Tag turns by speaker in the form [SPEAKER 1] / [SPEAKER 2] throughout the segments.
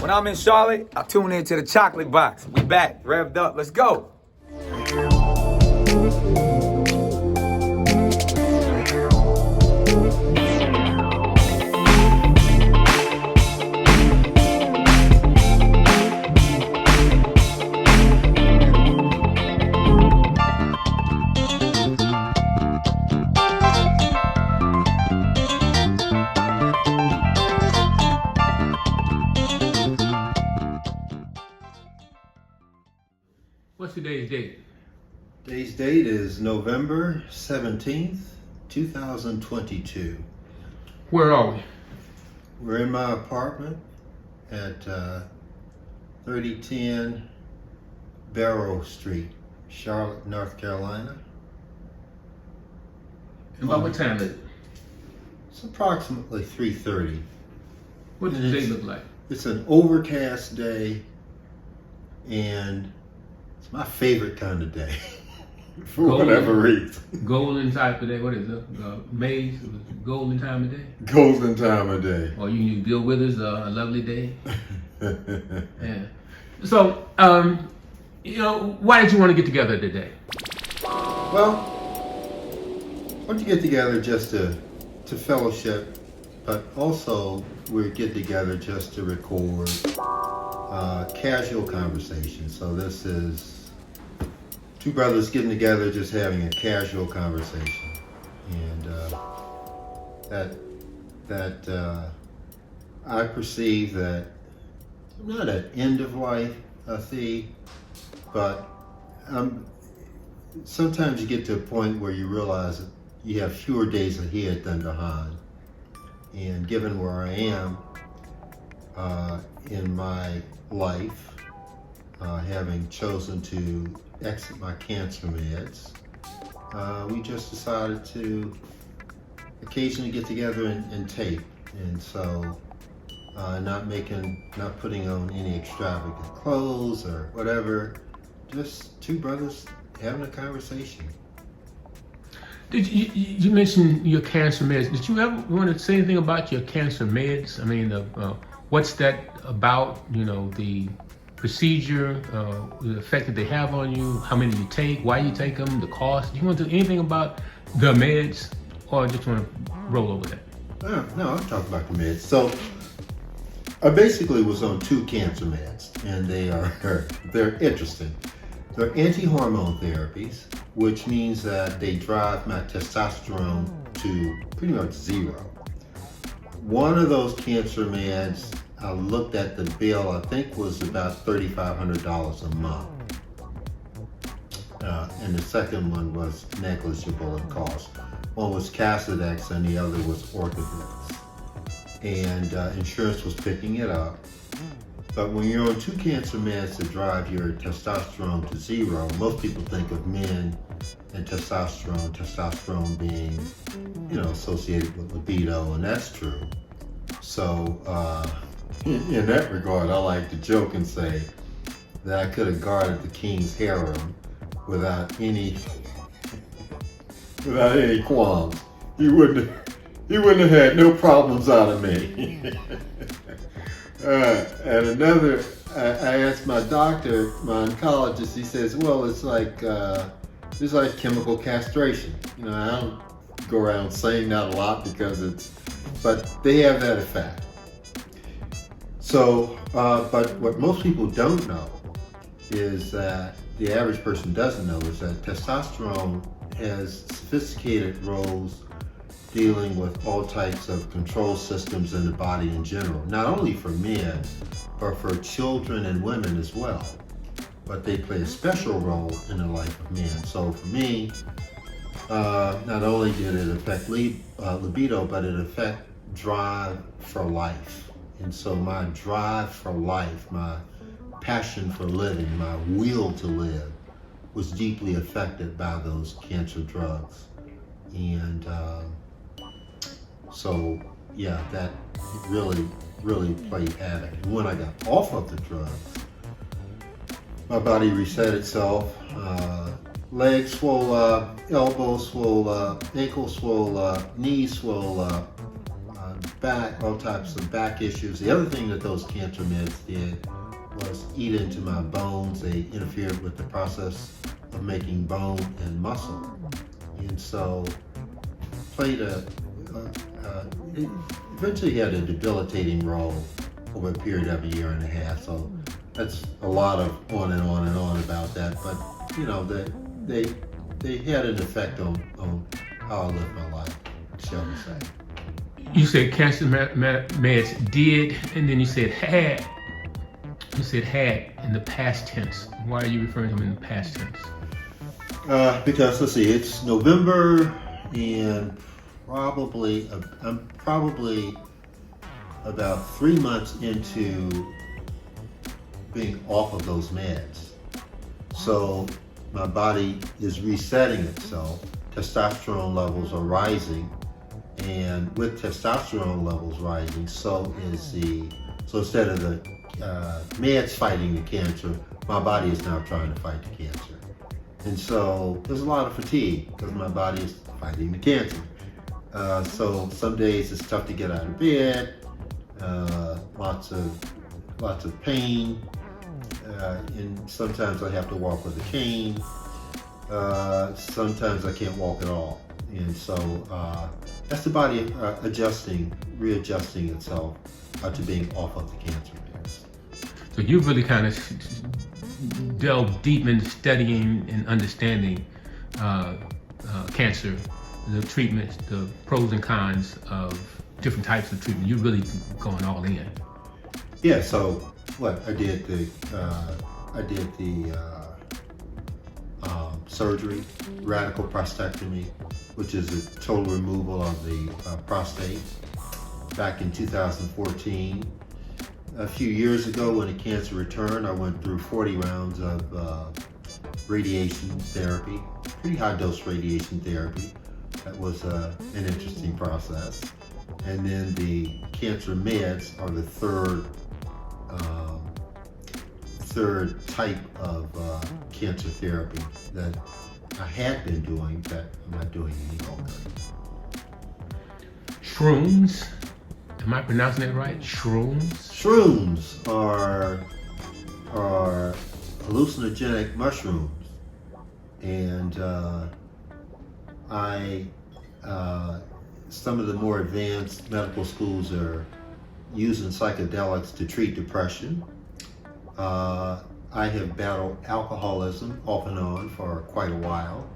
[SPEAKER 1] When I'm in Charlotte, I tune into the Chocolate Box. We back, revved up. Let's go.
[SPEAKER 2] What's today's date?
[SPEAKER 3] Today's date is November 17th, 2022.
[SPEAKER 2] Where are we?
[SPEAKER 3] We're in my apartment at 3010 Barrow Street, Charlotte, North Carolina.
[SPEAKER 2] And about what time is it?
[SPEAKER 3] It's approximately 3:30.
[SPEAKER 2] What does the day look like?
[SPEAKER 3] It's an overcast day, and it's my favorite kind of day for whatever reason.
[SPEAKER 2] Golden type of day. What is it? May's golden time of day?
[SPEAKER 3] Golden time of day.
[SPEAKER 2] Or you knew Bill Withers, a lovely day? Yeah. So, why did you want to get together today?
[SPEAKER 3] Well, I want to get together just to fellowship, but also we get together just to record casual conversation. So this is two brothers getting together, just having a casual conversation, and that I perceive that I'm not at end of life, but sometimes you get to a point where you realize that you have fewer days ahead than behind. And given where I am in my life, having chosen to exit my cancer meds, we just decided to occasionally get together and tape. And so not putting on any extravagant clothes or whatever, just two brothers having a conversation.
[SPEAKER 2] Did you mentioned your cancer meds? Did you ever want to say anything about your cancer meds? I mean, what's that about? You know, the procedure, the effect that they have on you, how many you take, why you take them, the cost. Do you want to do anything about the meds, or just want to roll over that?
[SPEAKER 3] No, I'll talk about the meds. So I basically was on two cancer meds, and they're interesting. They're anti-hormone therapies, which means that they drive my testosterone to pretty much zero. One of those cancer meds, I looked at the bill, I think was about $3,500 a month. And the second one was negligible in cost. One was Casodex and the other was Orthodex. And insurance was picking it up. But when you're on two cancer meds that drive your testosterone to zero, most people think of men and testosterone being, associated with libido, and that's true. So in that regard, I like to joke and say that I could have guarded the king's harem without any qualms. He wouldn't have had no problems out of me. And another, I asked my doctor, my oncologist, he says, well, it's like chemical castration. I don't go around saying that a lot but they have that effect. So, but what most people don't know is that the average person doesn't know is that testosterone has sophisticated roles dealing with all types of control systems in the body in general, not only for men, but for children and women as well. But they play a special role in the life of men. So for me, not only did it affect libido, but it affected drive for life. And so my drive for life, my passion for living, my will to live was deeply affected by those cancer drugs. And so, yeah, that really played havoc. And when I got off of the drugs, my body reset itself. Legs swole up, elbows swole up, ankles swole up, knees swole up. back, all types of back issues. The other thing that those cancer meds did was eat into my bones. They interfered with the process of making bone and muscle, and so played it eventually had a debilitating role over a period of a year and a half. So that's a lot of on and on and on about that. But you know, they had an effect on how I live my life, shall we say.
[SPEAKER 2] You said cancer meds did, and then you said had. You said had in the past tense. Why are you referring to them in the past tense?
[SPEAKER 3] Because let's see, it's November, and I'm probably about 3 months into being off of those meds. So my body is resetting itself. Testosterone levels are rising, and with testosterone levels rising, so instead of the meds fighting the cancer, my body is now trying to fight the cancer. And so there's a lot of fatigue because my body is fighting the cancer. So some days it's tough to get out of bed, lots of pain, and sometimes I have to walk with a cane. Sometimes I can't walk at all. And so that's the body readjusting itself to being off of the cancer meds.
[SPEAKER 2] So you really kind of delve deep into studying and understanding cancer, the treatments, the pros and cons of different types of treatment. You're really going all in.
[SPEAKER 3] Yeah. So what I did the surgery, radical prostatectomy, which is a total removal of the prostate, back in 2014. A few years ago, when the cancer returned, I went through 40 rounds of radiation therapy, pretty high dose radiation therapy. That was an interesting process. And then the cancer meds are the third type of cancer therapy that I had been doing that I'm not doing any longer.
[SPEAKER 2] Shrooms. Am I pronouncing that right? Shrooms?
[SPEAKER 3] Shrooms are hallucinogenic mushrooms, and some of the more advanced medical schools are using psychedelics to treat depression. I have battled alcoholism off and on for quite a while,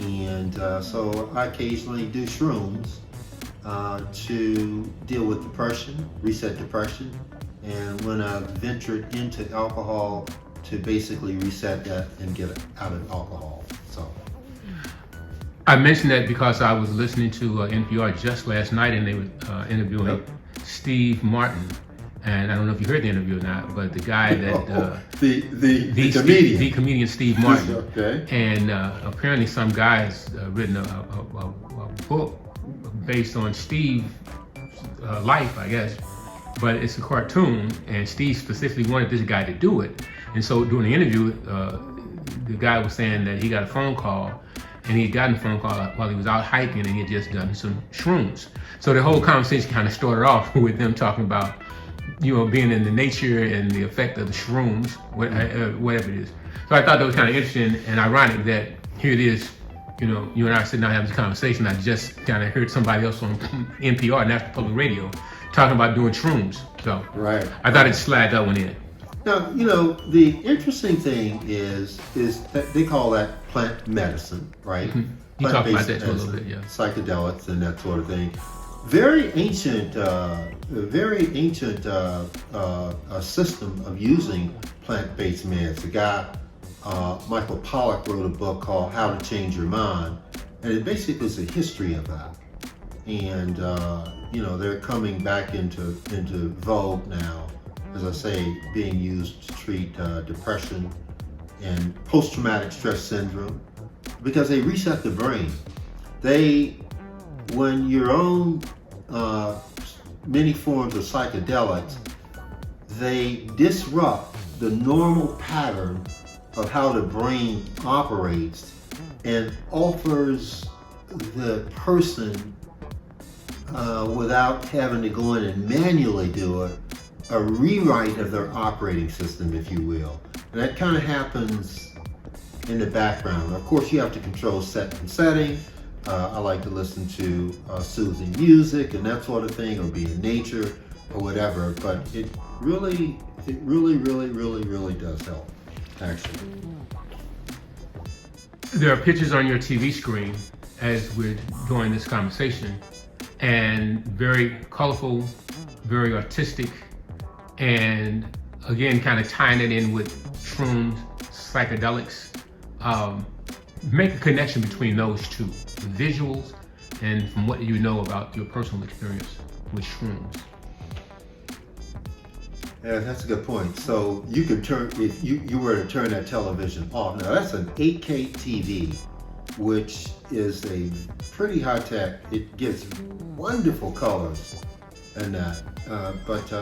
[SPEAKER 3] and so I occasionally do shrooms to deal with depression, reset depression, and when I've ventured into alcohol, to basically reset that and get out of alcohol. So
[SPEAKER 2] I mentioned that because I was listening to NPR just last night, and they were interviewing Steve Martin. And I don't know if you heard the interview or not, but the guy that
[SPEAKER 3] the comedian,
[SPEAKER 2] the comedian Steve Martin.
[SPEAKER 3] Okay.
[SPEAKER 2] And apparently some guy has written a book based on Steve's life, I guess. But it's a cartoon, and Steve specifically wanted this guy to do it. And so during the interview, the guy was saying that he got a phone call, and he had gotten a phone call while he was out hiking, and he had just done some shrooms. So the whole conversation kind of started off with them talking about, you know, being in the nature and the effect of the shrooms, whatever it is. So I thought that was kind of interesting and ironic that here it is, you know, you and I are sitting down having this conversation. I just kind of heard somebody else on NPR, National Public Radio, talking about doing shrooms. So
[SPEAKER 3] right.
[SPEAKER 2] I thought I'd slide that one in.
[SPEAKER 3] Now, you know, the interesting thing is that they call that plant medicine, right?
[SPEAKER 2] Mm-hmm. You talked about that too a little bit, yeah.
[SPEAKER 3] Psychedelics and that sort of thing. Very ancient system of using plant-based meds. The guy, Michael Pollock, wrote a book called How to Change Your Mind, and it basically is a history of that. And you know, they're coming back into vogue now, as I say, being used to treat depression and post-traumatic stress syndrome, because they reset the brain. When you're on many forms of psychedelics, they disrupt the normal pattern of how the brain operates and offers the person without having to go in and manually do it, a rewrite of their operating system, if you will. And that kind of happens in the background. Of course, you have to control set and setting. I like to listen to soothing music and that sort of thing, or be in nature or whatever. But it really does help, actually.
[SPEAKER 2] There are pictures on your TV screen as we're doing this conversation, and very colorful, very artistic, and again, kind of tying it in with shrooms, psychedelics. Make a connection between those two, the visuals and from what you know about your personal experience with shrooms.
[SPEAKER 3] Yeah, that's a good point. So you could turn, if you were to turn that television off. Now that's an 8K TV, which is a pretty high tech. It gives wonderful colors and that. But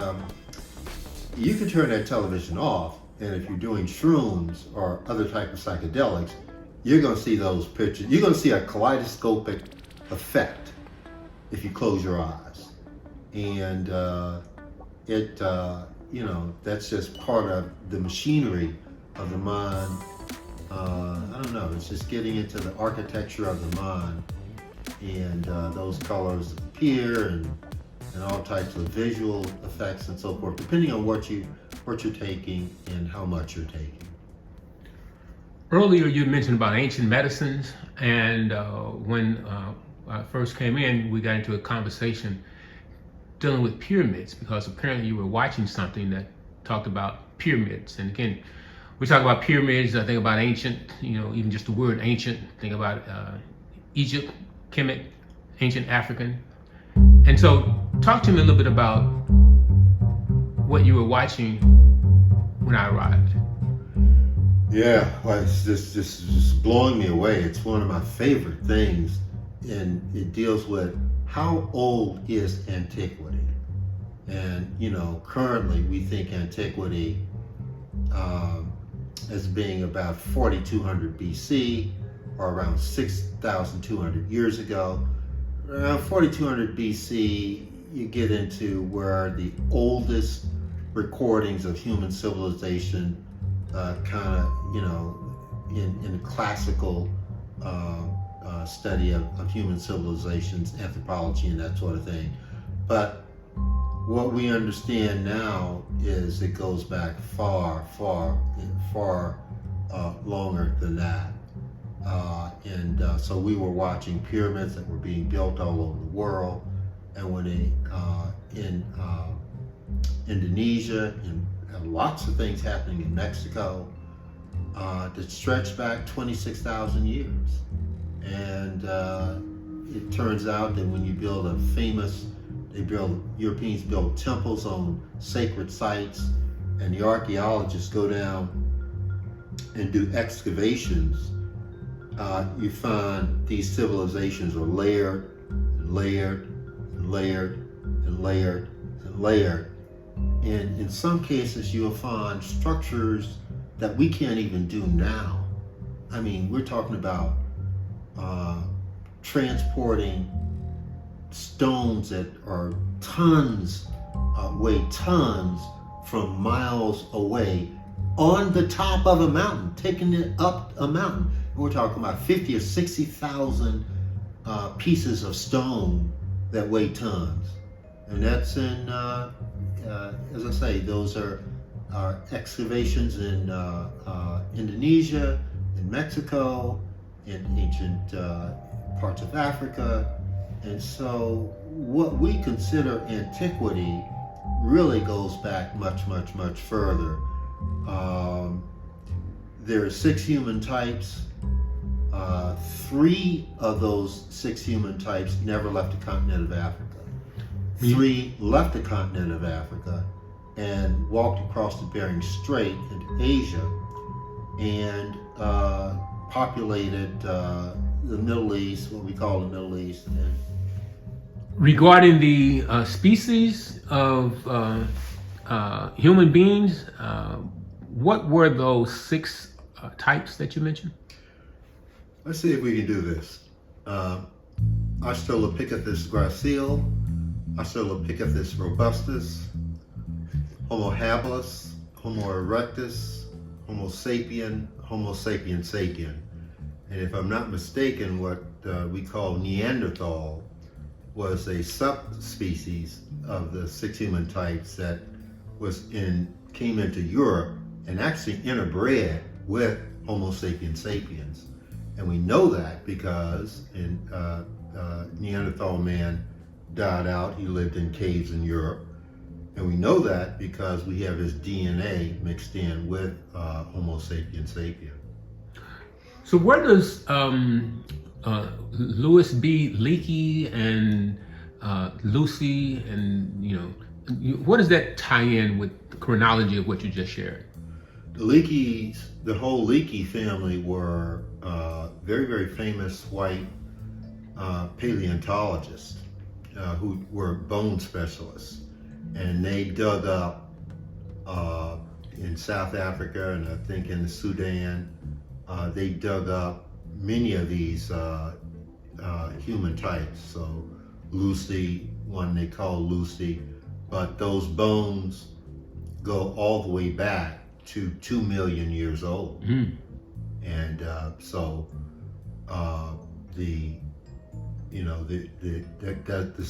[SPEAKER 3] you can turn that television off, and if you're doing shrooms or other type of psychedelics, you're going to see those pictures. You're going to see a kaleidoscopic effect if you close your eyes, and that's just part of the machinery of the mind. I don't know, it's just getting into the architecture of the mind, and those colors appear, and all types of visual effects and so forth, depending on what you're taking and how much you're taking.
[SPEAKER 2] Earlier you mentioned about ancient medicines, and when I first came in, we got into a conversation dealing with pyramids, because apparently you were watching something that talked about pyramids. And again, we talk about pyramids, I think about ancient, even just the word ancient, think about Egypt, Kemet, ancient African. And so talk to me a little bit about what you were watching when I arrived.
[SPEAKER 3] Yeah, well, it's just blowing me away. It's one of my favorite things, and it deals with how old is antiquity. And currently we think antiquity as being about 4200 BC, or around 6,200 years ago. Around 4200 BC, you get into where the oldest recordings of human civilization in the classical study of human civilizations, anthropology and that sort of thing. But what we understand now is it goes back far longer than that. So we were watching pyramids that were being built all over the world, and when in Indonesia, and lots of things happening in Mexico that stretch back 26,000 years. And it turns out that when you build Europeans build temples on sacred sites, and the archaeologists go down and do excavations, you find these civilizations are layered and layered and layered and layered and layered. And in some cases, you'll find structures that we can't even do now. I mean, we're talking about transporting stones that are tons, weigh tons, from miles away on the top of a mountain, taking it up a mountain. And we're talking about 50 or 60,000 pieces of stone that weigh tons. And that's in, as I say, those are excavations in Indonesia, in Mexico, in ancient parts of Africa. And so what we consider antiquity really goes back much, much, much further. There are 6 human types. 3 of those 6 human types never left the continent of Africa. 3 left the continent of Africa and walked across the Bering Strait into Asia and populated the Middle East, what we call the Middle East.
[SPEAKER 2] Regarding the species of human beings, what were those 6 types that you mentioned?
[SPEAKER 3] Let's see if we can do this. Australopithecus gracile, Australopithecus robustus, Homo habilis, Homo erectus, Homo sapien, Homo sapien sapien. And if I'm not mistaken, what we call Neanderthal was a subspecies of the 6 human types that came into Europe and actually interbred with Homo sapiens sapiens. And we know that because Neanderthal man died out. He lived in caves in Europe. And we know that because we have his DNA mixed in with Homo sapiens sapien.
[SPEAKER 2] So where does Louis B. Leakey and Lucy and, what does that tie in with the chronology of what you just shared?
[SPEAKER 3] The whole Leakey family were very, very famous white paleontologists who were bone specialists. And they dug up in South Africa and I think in the Sudan, they dug up many of these human types. So Lucy, one they call Lucy, but those bones go all the way back to 2 million years old.
[SPEAKER 2] Mm.
[SPEAKER 3] And that's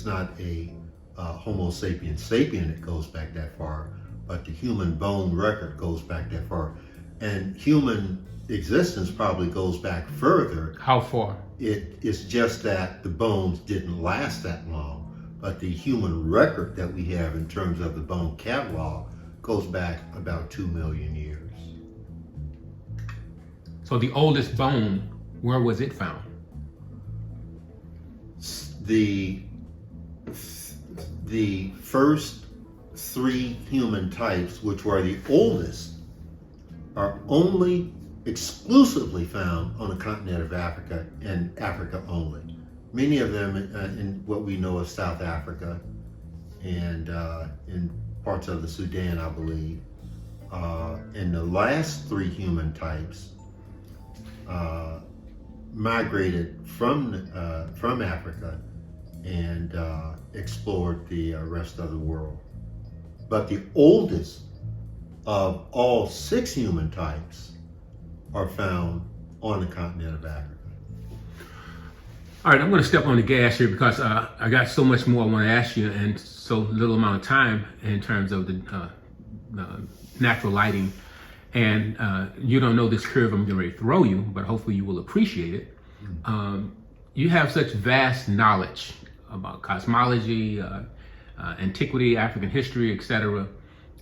[SPEAKER 3] not a Homo sapiens sapien that goes back that far, but the human bone record goes back that far. And human existence probably goes back further.
[SPEAKER 2] How far?
[SPEAKER 3] It's just that the bones didn't last that long, but the human record that we have in terms of the bone catalog goes back about 2 million years.
[SPEAKER 2] So the oldest bone, where was it found?
[SPEAKER 3] The first 3 human types, which were the oldest, are only exclusively found on the continent of Africa and Africa only. Many of them in what we know as South Africa and in parts of the Sudan, I believe. And the last 3 human types migrated from Africa and explored the rest of the world. But the oldest of all 6 human types are found on the continent of Africa.
[SPEAKER 2] All right, I'm going to step on the gas here because I got so much more I want to ask you and so little amount of time in terms of the natural lighting. And you don't know this curve I'm getting ready to throw you, but hopefully you will appreciate it. You have such vast knowledge about cosmology, antiquity, African history, etc.,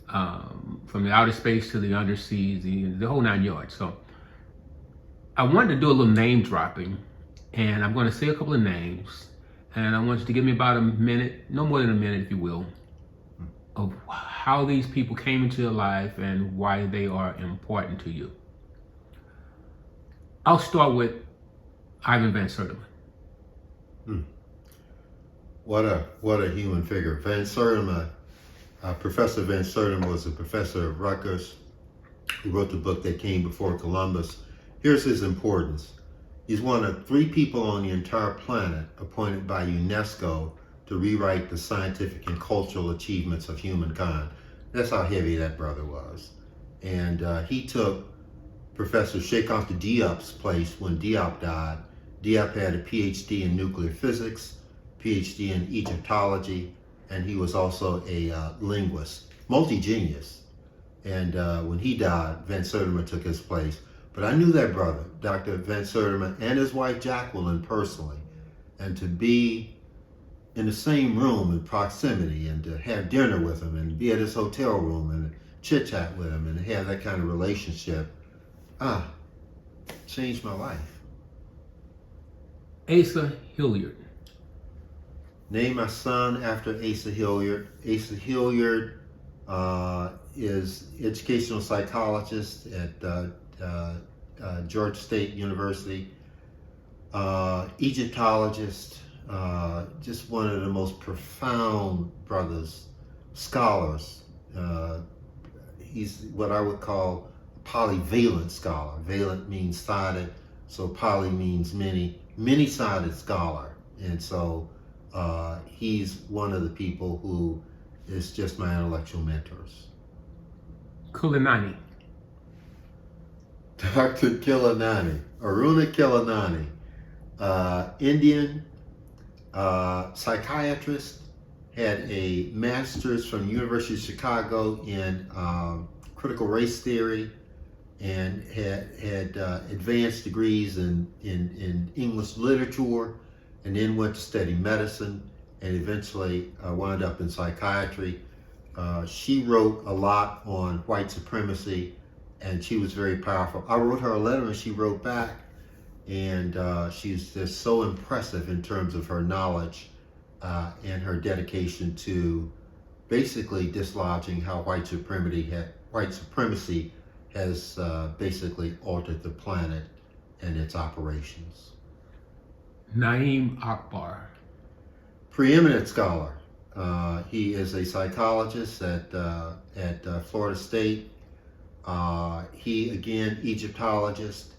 [SPEAKER 2] from the outer space to the underseas, the whole 9 yards. So I wanted to do a little name dropping, and I'm going to say a couple of names, and I want you to give me about a minute, no more than a minute, if you will, of how these people came into your life and why they are important to you. I'll start with Ivan Van Sertima.
[SPEAKER 3] What a human figure. Van Sertima, Professor Van Sertima was a professor at Rutgers who wrote the book that came before Columbus. Here's his importance. He's one of 3 people on the entire planet appointed by UNESCO to rewrite the scientific and cultural achievements of humankind. That's how heavy that brother was. And he took Professor Cheikh Anta Diop's place when Diop died. Diop had a PhD in nuclear physics, PhD in Egyptology, and he was also a linguist, multi-genius. And when he died, Van Sertima took his place. But I knew that brother, Dr. Van Sertima, and his wife Jacqueline personally. And to be in the same room in proximity and to have dinner with him and be at his hotel room and chit-chat with him and have that kind of relationship, changed my life.
[SPEAKER 2] Asa Hilliard.
[SPEAKER 3] Named my son after Asa Hilliard. Asa Hilliard is educational psychologist at Georgia State University, Egyptologist, just one of the most profound brothers, scholars. He's what I would call a polyvalent scholar. Valent means sided, so poly means many, many-sided scholar. And so he's one of the people who is just my intellectual mentors.
[SPEAKER 2] Kulinani.
[SPEAKER 3] Dr. Kilanani, Aruna Kilanani, Indian psychiatrist, had a master's from the University of Chicago in critical race theory, and had advanced degrees in English literature, and then went to study medicine, and eventually wound up in psychiatry. She wrote a lot on white supremacy, and she was very powerful. I wrote her a letter, and she wrote back, and she's just so impressive in terms of her knowledge and her dedication to basically dislodging how white supremacy has basically altered the planet and its operations.
[SPEAKER 2] Naeem Akbar.
[SPEAKER 3] Preeminent scholar. He is a psychologist at Florida State. He, again, Egyptologist,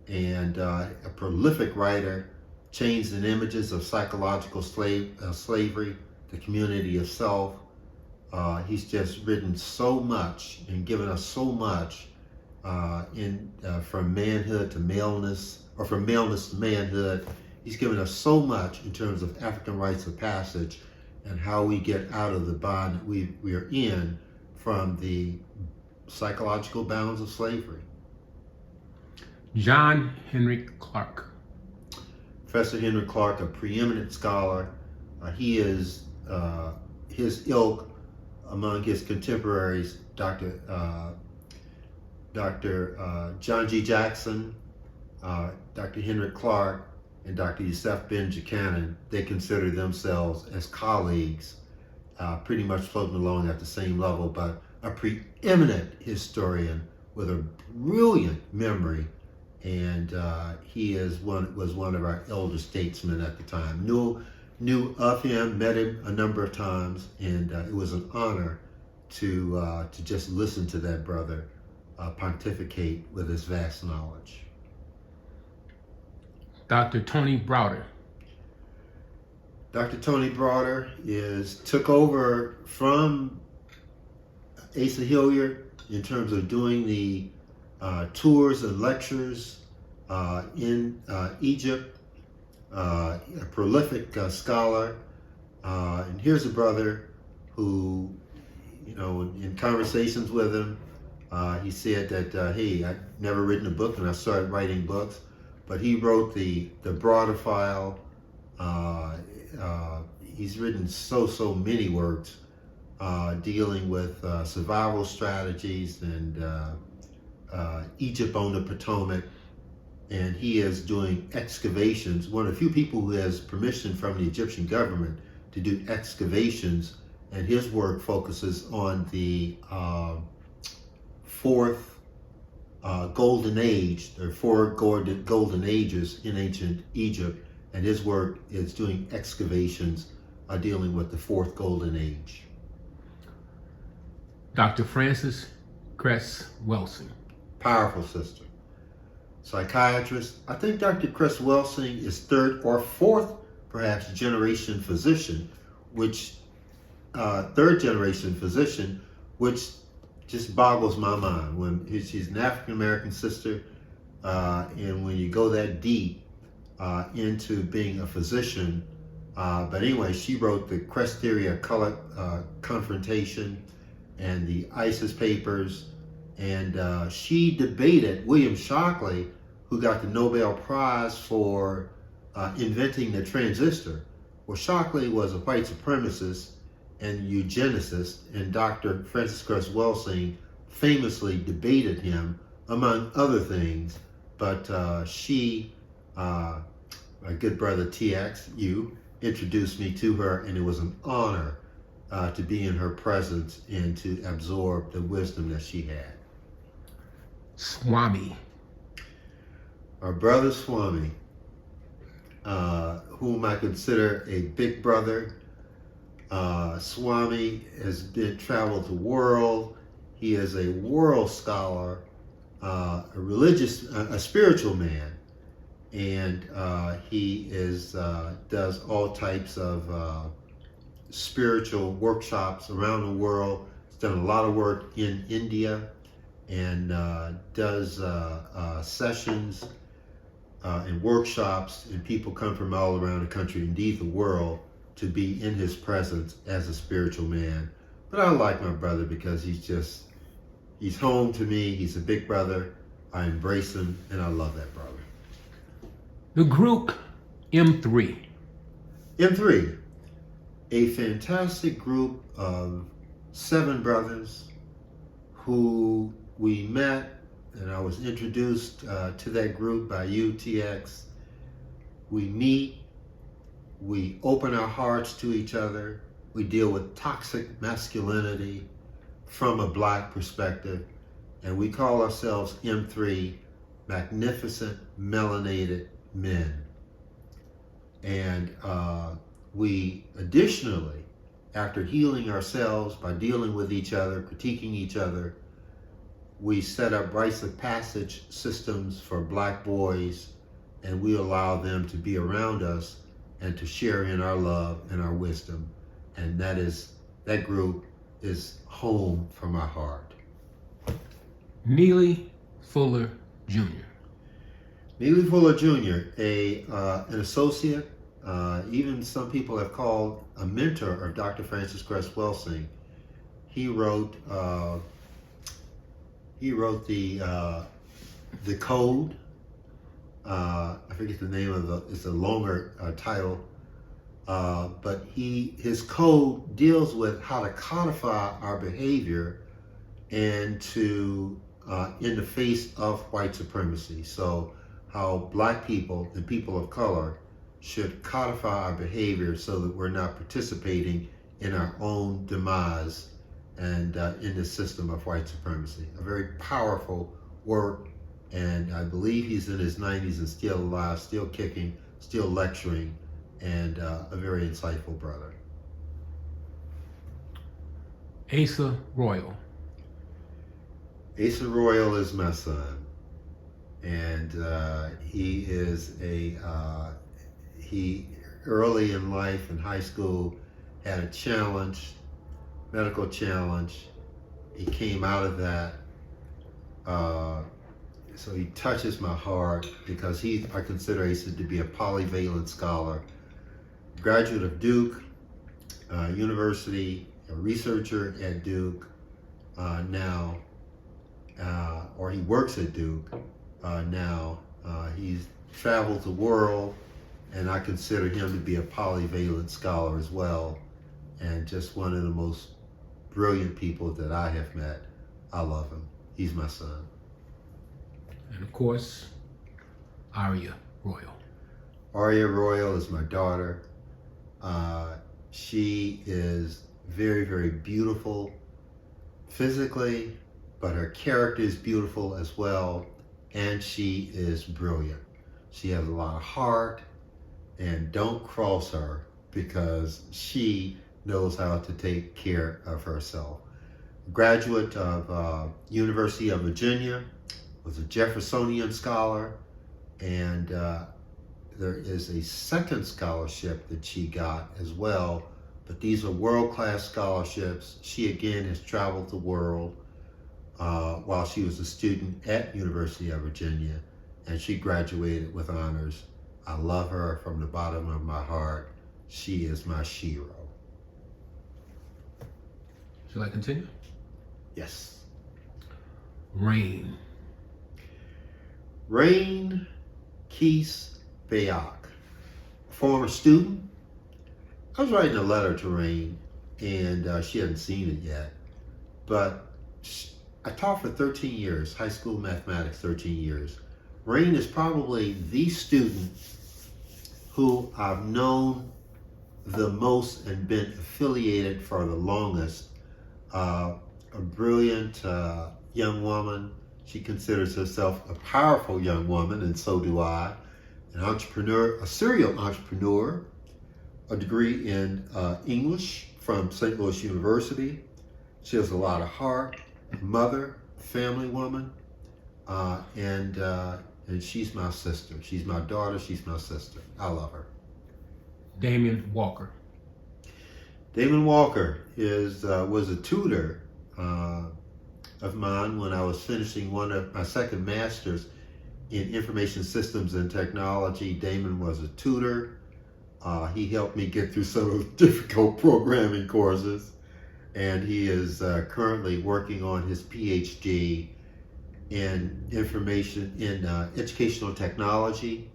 [SPEAKER 3] and a prolific writer, Chains and Images of Psychological Slavery, The Community of Self. He's just written so much and given us so much from manhood to maleness, or from maleness to manhood. He's given us so much in terms of African rites of passage and how we get out of the bond that we are in from the psychological bounds of slavery.
[SPEAKER 2] John Henry Clark.
[SPEAKER 3] Professor Henry Clark, a preeminent scholar. He is his ilk among his contemporaries, Dr. John G. Jackson, Dr. Henry Clark, and Dr. Yusef Ben Jakanan. They consider themselves as colleagues, pretty much floating along at the same level, but a preeminent historian with a brilliant memory, and he was one of our elder statesmen at the time. Knew of him, met him a number of times, and it was an honor to just listen to that brother pontificate with his vast knowledge.
[SPEAKER 2] Dr. Tony Browder.
[SPEAKER 3] Dr. Tony Browder took over from Asa Hilliard in terms of doing the tours and lectures in Egypt. A prolific scholar, and here's a brother who, in conversations with him, he said that, hey, I'd never written a book, and I started writing books, but he wrote the Broader File. He's written so many works dealing with survival strategies and Egypt on the Potomac. And he is doing excavations, one of the few people who has permission from the Egyptian government to do excavations, and his work focuses on the fourth golden age, or four golden ages in ancient Egypt, and his work is doing excavations dealing with the fourth golden age.
[SPEAKER 2] Dr. Frances Cress Welsing.
[SPEAKER 3] Powerful sister. Psychiatrist. I think Dr. Cress Welsing is third or fourth, perhaps, generation physician, third generation physician, which just boggles my mind. When she's an African American sister, and when you go that deep into being a physician, but anyway, she wrote the Cress Theory of Color Confrontation and the ISIS papers. And she debated William Shockley, who got the Nobel Prize for inventing the transistor. Well, Shockley was a white supremacist and eugenicist, and Dr. Frances Cress Welsing famously debated him, among other things. But she, my good brother TX, introduced me to her, and it was an honor to be in her presence and to absorb the wisdom that she had.
[SPEAKER 2] Swami.
[SPEAKER 3] Our brother Swami, whom I consider a big brother. Swami has traveled the world. He is a world scholar, a spiritual man, and he does all types of spiritual workshops around the world. He's done a lot of work in India, and does sessions and workshops, and people come from all around the country, indeed the world, to be in his presence as a spiritual man. But I like my brother because he's home to me. He's a big brother. I embrace him, and I love that brother.
[SPEAKER 2] The group M3.
[SPEAKER 3] M3, a fantastic group of 7 brothers who we met, and I was introduced to that group by UTX. We meet, we open our hearts to each other, we deal with toxic masculinity from a black perspective, and we call ourselves M3, Magnificent Melanated Men. And we additionally, after healing ourselves by dealing with each other, critiquing each other, we set up rites of passage systems for black boys, and we allow them to be around us and to share in our love and our wisdom. And that group is home for my heart.
[SPEAKER 2] Neely Fuller Jr.
[SPEAKER 3] Neely Fuller Jr., an associate, even some people have called a mentor of Dr. Francis Cress Welsing. He wrote the code. I forget the name of it's a longer title, but his code deals with how to codify our behavior and to in the face of white supremacy. So how black people and people of color should codify our behavior so that we're not participating in our own demise and in the system of white supremacy. A very powerful work, and I believe he's in his 90s and still alive, still kicking, still lecturing, and a very insightful brother.
[SPEAKER 2] Asa Royal.
[SPEAKER 3] Asa Royal is my son, and he is he early in life, in high school, had a challenge, medical challenge. He came out of that, so he touches my heart because I consider Asa to be a polyvalent scholar, graduate of Duke University, a researcher at Duke now, or he works at Duke now. He's traveled the world, and I consider him to be a polyvalent scholar as well, and just one of the most brilliant people that I have met. I love him. He's my son.
[SPEAKER 2] And of course, Aria Royal.
[SPEAKER 3] Aria Royal is my daughter. She is very, very beautiful physically, but her character is beautiful as well, and she is brilliant. She has a lot of heart, and don't cross her because she knows how to take care of herself. Graduate of University of Virginia, was a Jeffersonian scholar, and there is a second scholarship that she got as well, but these are world-class scholarships. She again has traveled the world while she was a student at University of Virginia, and she graduated with honors. I love her from the bottom of my heart. She is my shero.
[SPEAKER 2] Shall I continue?
[SPEAKER 3] Yes.
[SPEAKER 2] Rain.
[SPEAKER 3] Rain Keese Bayak, former student. I was writing a letter to Rain, and she hadn't seen it yet, but I taught for 13 years, high school mathematics, 13 years. Rain is probably the student who I've known the most and been affiliated for the longest. A brilliant young woman. She considers herself a powerful young woman, and so do I. An entrepreneur, a serial entrepreneur, a degree in English from St. Louis University. She has a lot of heart, mother, family woman, and and she's my sister. She's my daughter. She's my sister. I love her.
[SPEAKER 2] Damon Walker.
[SPEAKER 3] Damon Walker was a tutor of mine when I was finishing my second master's in information systems and technology. Damon was a tutor. He helped me get through some of the difficult programming courses, and he is currently working on his PhD in educational technology,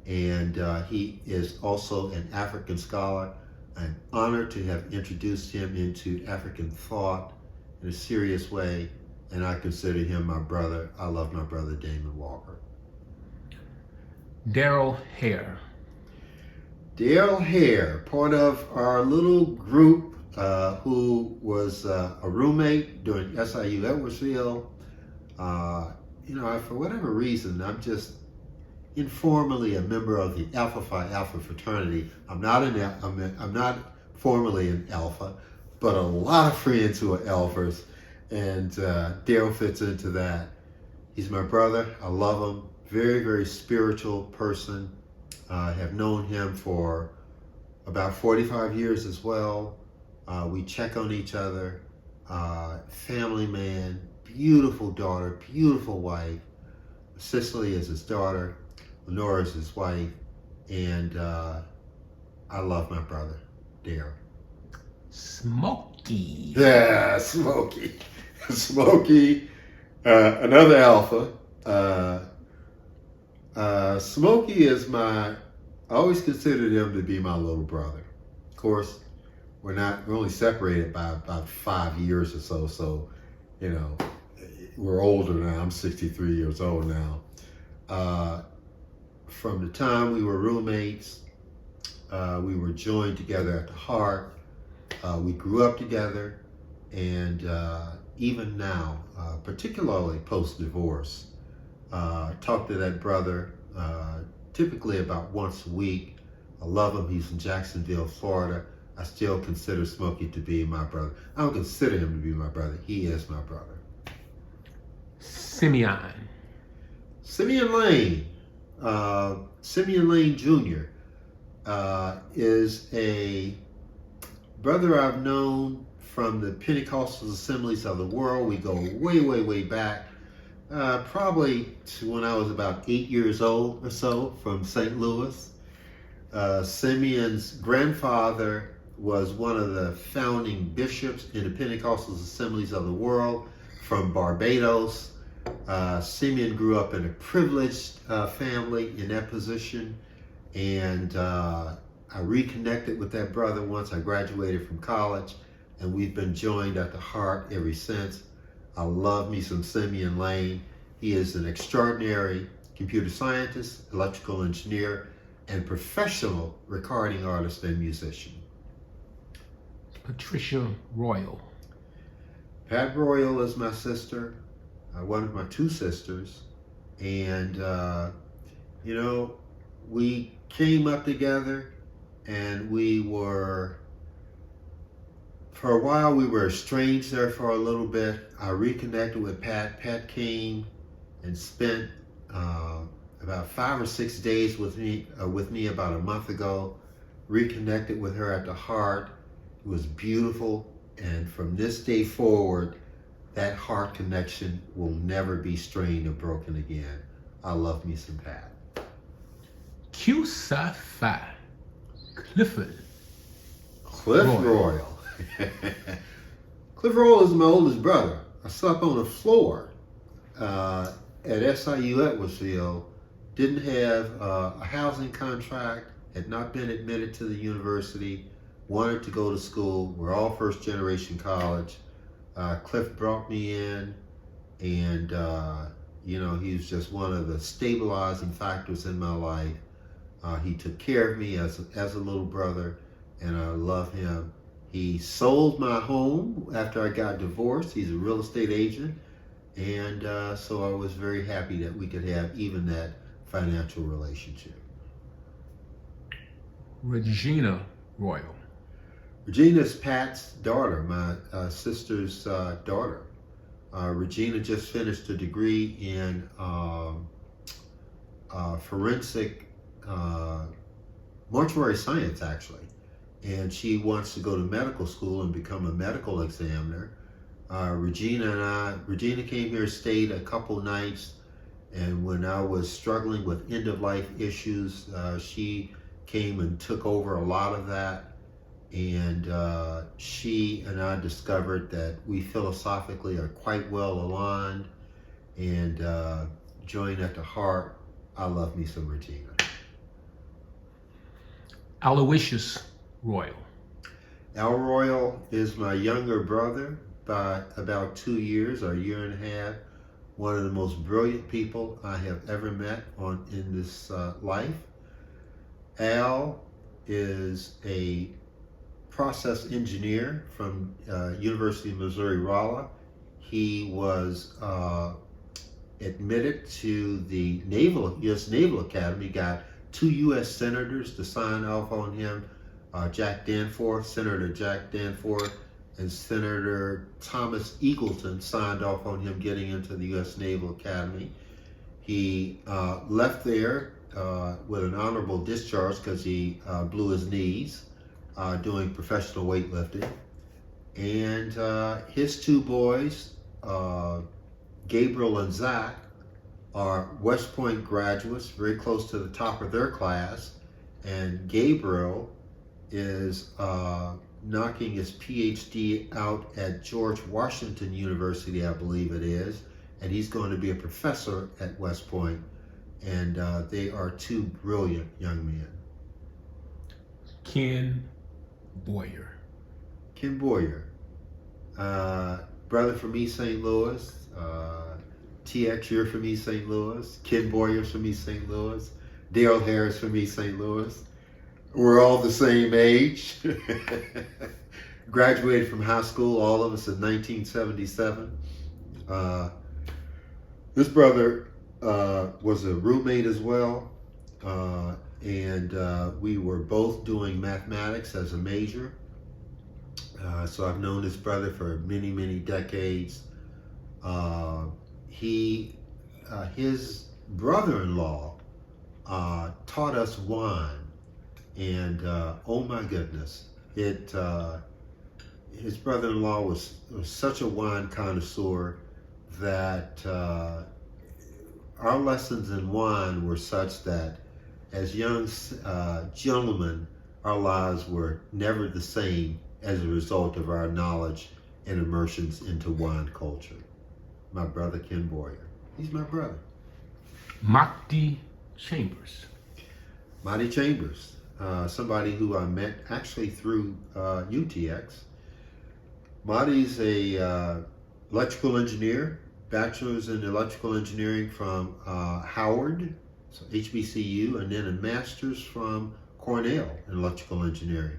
[SPEAKER 3] and he is also an African scholar. I'm honored to have introduced him into African thought in a serious way, and I consider him my brother. I love my brother Damon Walker.
[SPEAKER 2] Daryl Hare.
[SPEAKER 3] Daryl Hare, part of our little group who was a roommate during SIU Edwardsville. For whatever reason, I'm just informally a member of the Alpha Phi Alpha fraternity. I'm not formally an Alpha, but a lot of friends who are Alphas, and Daryl fits into that. He's my brother. I love him. Very, very spiritual person. I have known him for about 45 years as well. We check on each other. Family man, beautiful daughter, beautiful wife. Cicely is his daughter. Lenora is his wife. And I love my brother, Daryl.
[SPEAKER 2] Smokey.
[SPEAKER 3] Yeah, Smokey. Smokey, another Alpha. Smokey is I always considered him to be my little brother. Of course, we're only separated by about 5 years or so. So, we're older now. I'm 63 years old now. From the time we were roommates, we were joined together at the heart. We grew up together, and even now, particularly post-divorce, talk to that brother typically about once a week. I love him. He's in Jacksonville, Florida. I still consider Smokey to be my brother. I don't consider him to be my brother. He is my brother.
[SPEAKER 2] Simeon.
[SPEAKER 3] Simeon Lane. Simeon Lane Jr. Is a brother I've known from the Pentecostal assemblies of the world. We go way, way, way back. Probably to when I was about 8 years old or so, from St. Louis. Simeon's grandfather was one of the founding bishops in the Pentecostal assemblies of the world from Barbados. Simeon grew up in a privileged family in that position, and I reconnected with that brother once I graduated from college, and we've been joined at the heart ever since. I love me some Simeon Lane. He is an extraordinary computer scientist, electrical engineer, and professional recording artist and musician.
[SPEAKER 2] Patricia Royal.
[SPEAKER 3] Pat Royal is my sister, one of my two sisters, and we came up together, and for a while we were estranged there for a little bit. I reconnected with Pat. Pat came and spent about 5 or 6 days with me about a month ago. Reconnected with her at the heart. It was beautiful, and from this day forward, that heart connection will never be strained or broken again. I love me some Pat.
[SPEAKER 2] Q Sci-Fi. Clifford.
[SPEAKER 3] Cliff Royal. Cliff Royal is my oldest brother. I slept on the floor at SIU Edwardsville. Didn't have a housing contract, had not been admitted to the university, wanted to go to school. We're all first generation college. Cliff brought me in, and he was just one of the stabilizing factors in my life. He took care of me as a little brother, and I love him. He sold my home after I got divorced. He's a real estate agent, and so I was very happy that we could have even that financial relationship.
[SPEAKER 2] Regina Royal.
[SPEAKER 3] Regina's Pat's daughter, my sister's daughter. Regina just finished a degree in forensic mortuary science, actually. And she wants to go to medical school and become a medical examiner. Regina came here, stayed a couple nights, and when I was struggling with end-of-life issues, she came and took over a lot of that. And she and I discovered that we philosophically are quite well aligned, and joined at the heart. I love me some Regina.
[SPEAKER 2] Aloysius Royal.
[SPEAKER 3] Al Royal is my younger brother by about 2 years or a year and a half. One of the most brilliant people I have ever met in this life. Al is a process engineer from University of Missouri-Rolla. He was admitted to the U.S. Naval Academy, got 2 U.S. senators to sign off on him, Senator Jack Danforth, and Senator Thomas Eagleton signed off on him getting into the U.S. Naval Academy. He left there with an honorable discharge because he blew his knees doing professional weightlifting. And his 2 boys, Gabriel and Zach, are West Point graduates, very close to the top of their class. And Gabriel is knocking his PhD out at George Washington University, I believe it is, and he's going to be a professor at West Point. And they are 2 brilliant young men.
[SPEAKER 2] Ken Boyer.
[SPEAKER 3] Ken Boyer, brother from East St. Louis. TX, you're from East St. Louis. Ken Boyer's from East St. Louis. Dale Harris from East St. Louis. We're all the same age. Graduated from high school, all of us in 1977. This brother was a roommate as well. And we were both doing mathematics as a major. So I've known this brother for many, many decades. His brother-in-law taught us wine, and oh my goodness, his brother-in-law was such a wine connoisseur that our lessons in wine were such that as young gentlemen, our lives were never the same as a result of our knowledge and immersions into wine culture. My brother, Ken Boyer. He's my brother.
[SPEAKER 2] Mahdi Chambers.
[SPEAKER 3] Mahdi Chambers, somebody who I met actually through UTX. Mahdi's a electrical engineer, bachelor's in electrical engineering from Howard, so HBCU, and then a master's from Cornell in electrical engineering.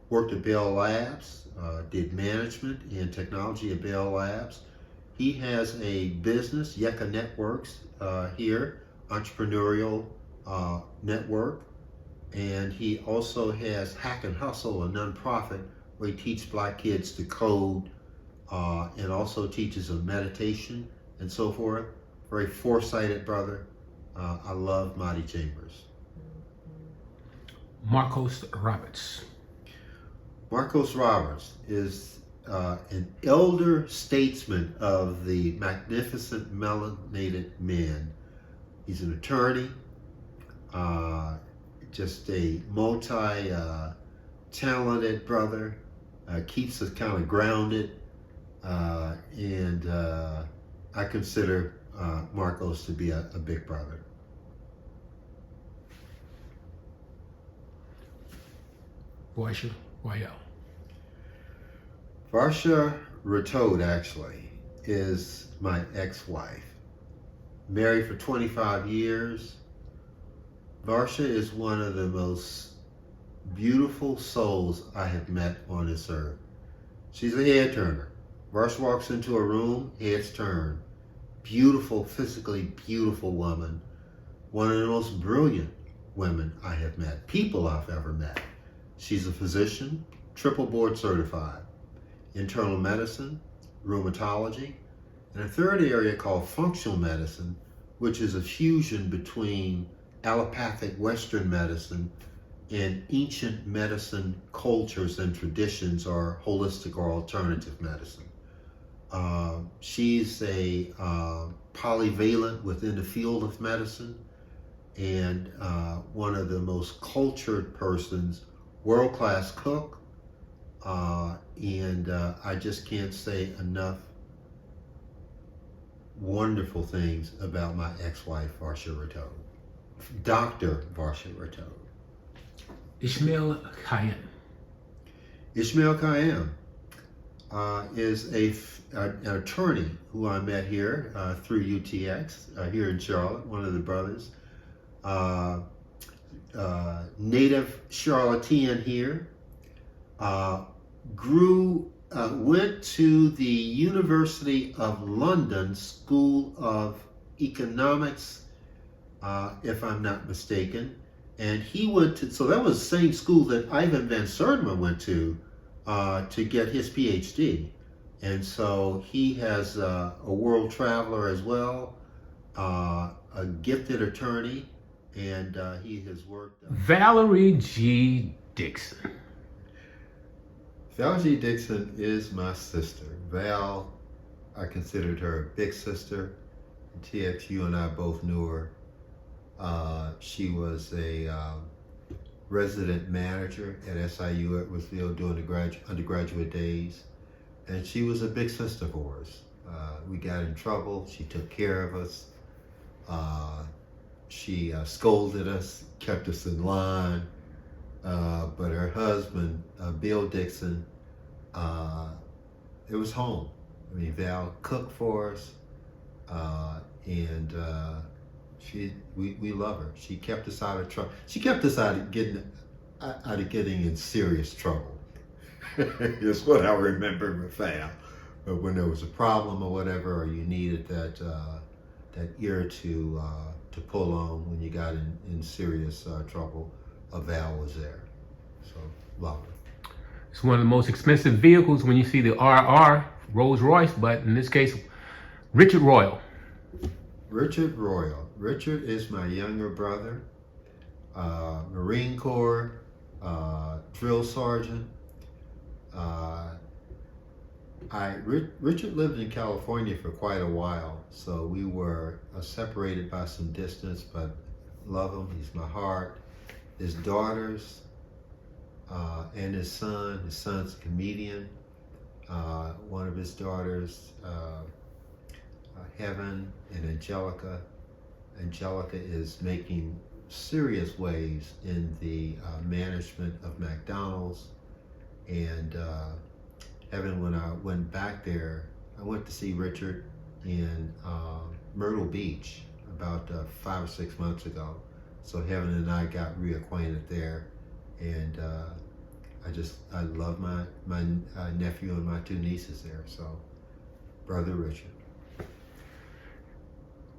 [SPEAKER 3] Worked at Bell Labs, did management and technology at Bell Labs. He has a business, Yeka Networks, here, entrepreneurial network. And he also has Hack and Hustle, a nonprofit where he teaches Black kids to code and also teaches them meditation and so forth. Very foresighted brother. I love Mahdi Chambers.
[SPEAKER 2] Marcos Roberts.
[SPEAKER 3] Marcos Roberts is an elder statesman of the magnificent melanated men. He's an attorney, just a multi-talented brother, keeps us kind of grounded, and I consider Marcos to be a big brother.
[SPEAKER 2] Varsha Royale.
[SPEAKER 3] Varsha Ratot, actually, is my ex-wife. Married for 25 years. Varsha is one of the most beautiful souls I have met on this earth. She's a head turner. Varsha walks into a room, heads turn. Beautiful, physically beautiful woman. One of the most brilliant women I have met, people I've ever met. She's a physician, triple board certified. Internal medicine, rheumatology, and a third area called functional medicine, which is a fusion between allopathic Western medicine and ancient medicine cultures and traditions are holistic or alternative medicine. She's a polyvalent within the field of medicine and one of the most cultured persons, world-class cook, and I just can't say enough wonderful things about my ex-wife, Varsha Rato. Dr. Varsha Rato.
[SPEAKER 2] Ishmael Khayyam.
[SPEAKER 3] Ishmael Khayyam is an attorney who I met here through UTX here in Charlotte, one of the brothers. Native Charlottean here. Went to the University of London School of Economics, if I'm not mistaken. And he went to, so that was the same school that Ivan Van Sertima went to get his PhD. And so he has a world traveler as well, a gifted attorney, and he has worked.
[SPEAKER 2] Valerie G. Dixon.
[SPEAKER 3] Val G. Dixon is my sister. Val, I considered her a big sister. TX, you and I both knew her. She was a resident manager at SIU Edwardsville during the undergraduate days. And she was a big sister for us. We got in trouble. She took care of us. She scolded us, kept us in line. But her husband, Bill Dixon, it was home. I mean, Val cooked for us, and we love her. She kept us out of trouble. She kept us out of getting in serious trouble. Is what I remember with Val. But when there was a problem or whatever, or you needed that ear to pull on when you got in serious trouble, Val was there. So, love her.
[SPEAKER 2] It's one of the most expensive vehicles when you see the RR, Rolls Royce, but in this case, Richard Royal.
[SPEAKER 3] Richard Royal. Richard is my younger brother, Marine Corps, drill sergeant. Richard lived in California for quite a while, so we were separated by some distance, but love him. He's my heart. His daughters and his son. His son's a comedian. One of his daughters, Heaven and Angelica. Angelica is making serious waves in the management of McDonald's. And Heaven, when I went back there, I went to see Richard in Myrtle Beach about 5 or 6 months ago. So Heaven and I got reacquainted there, and I love my nephew and my 2 nieces there. So, Brother Richard.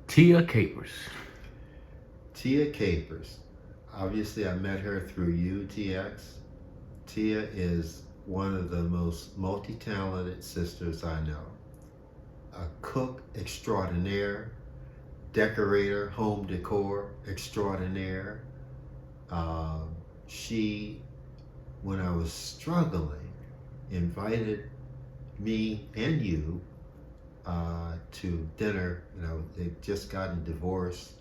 [SPEAKER 2] Tia Capers.
[SPEAKER 3] Tia Capers. Obviously, I met her through UTX. Tia is one of the most multi-talented sisters I know. A cook extraordinaire, decorator, home decor extraordinaire. She, when I was struggling, invited me and you to dinner. You know, they'd just gotten divorced.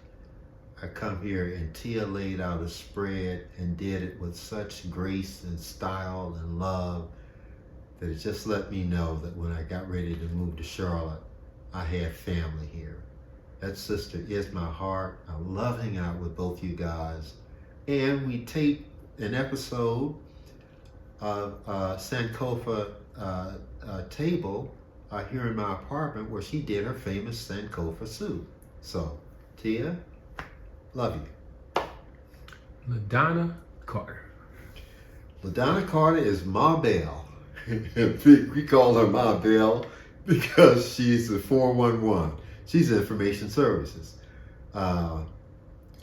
[SPEAKER 3] I come here and Tia laid out a spread and did it with such grace and style and love that it just let me know that when I got ready to move to Charlotte, I had family here. That sister is my heart. I love hanging out with both you guys. And we taped an episode of Sankofa Table here in my apartment where she did her famous Sankofa soup. So, Tia, love you.
[SPEAKER 2] LaDonna Carter.
[SPEAKER 3] LaDonna Carter is Ma Bell. We call her Ma Bell because she's the 411. She's information services.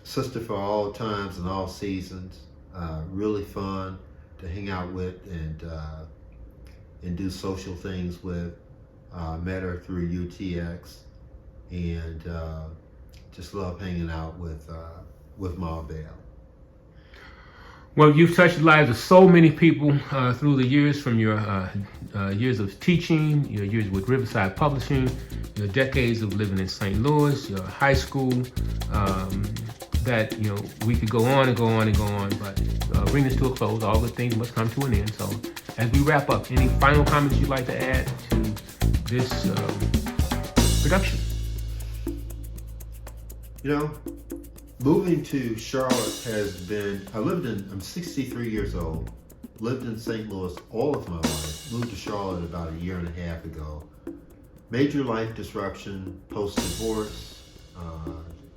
[SPEAKER 3] Sister for all times and all seasons. Really fun to hang out with and do social things with. Met her through UTX and just love hanging out with with my bail.
[SPEAKER 2] Well, you've touched the lives of so many people through the years, from your years of teaching, your years with Riverside Publishing, your decades of living in St. Louis, your high school, that, we could go on and go on and go on, but bring this to a close. All good things must come to an end. So as we wrap up, any final comments you'd like to add to this production?
[SPEAKER 3] Moving to Charlotte I'm 63 years old, lived in St. Louis all of my life, moved to Charlotte about a year and a half ago. Major life disruption, post-divorce,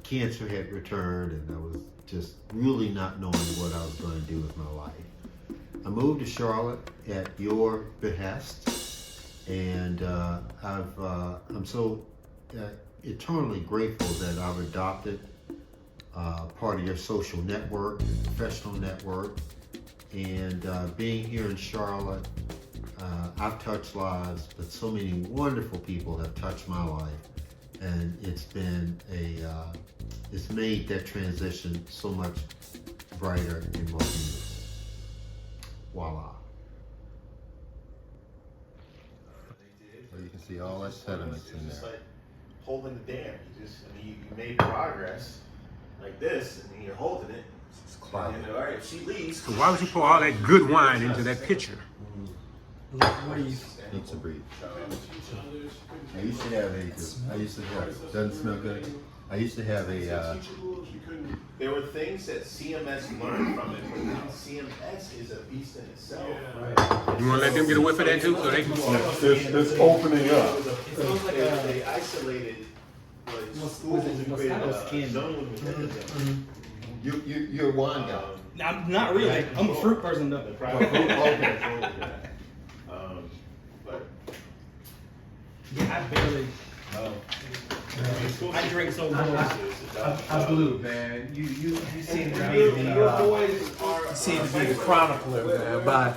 [SPEAKER 3] cancer had returned, and I was just really not knowing what I was going to do with my life. I moved to Charlotte at your behest, and I'm so eternally grateful that I've adopted part of your social network, professional network, and being here in Charlotte, I've touched lives, but so many wonderful people have touched my life, and it's made that transition so much brighter and more beautiful. Voila. So you can see all that sediments in
[SPEAKER 4] It's
[SPEAKER 3] there.
[SPEAKER 4] like holding the dam. You made progress like this, and you're holding it.
[SPEAKER 3] Cloud.
[SPEAKER 4] And all right, if she leaves,
[SPEAKER 2] So why would you pour all that good wine into that pitcher?
[SPEAKER 3] Needs to breathe. I used to have, doesn't smell good. I used to have
[SPEAKER 4] there were things that CMS learned from it, but now CMS is a beast in itself.
[SPEAKER 2] You want to let them get a whiff of that too, so they can.
[SPEAKER 5] It's opening up.
[SPEAKER 4] They isolated schools and created a zone within them.
[SPEAKER 3] You're a wine guy.
[SPEAKER 6] I'm not really. I'm a fruit person though.
[SPEAKER 4] But
[SPEAKER 6] I barely. I drink so much.
[SPEAKER 7] I blew, man. You seem to be
[SPEAKER 4] your boys are
[SPEAKER 7] the chronicler, man. By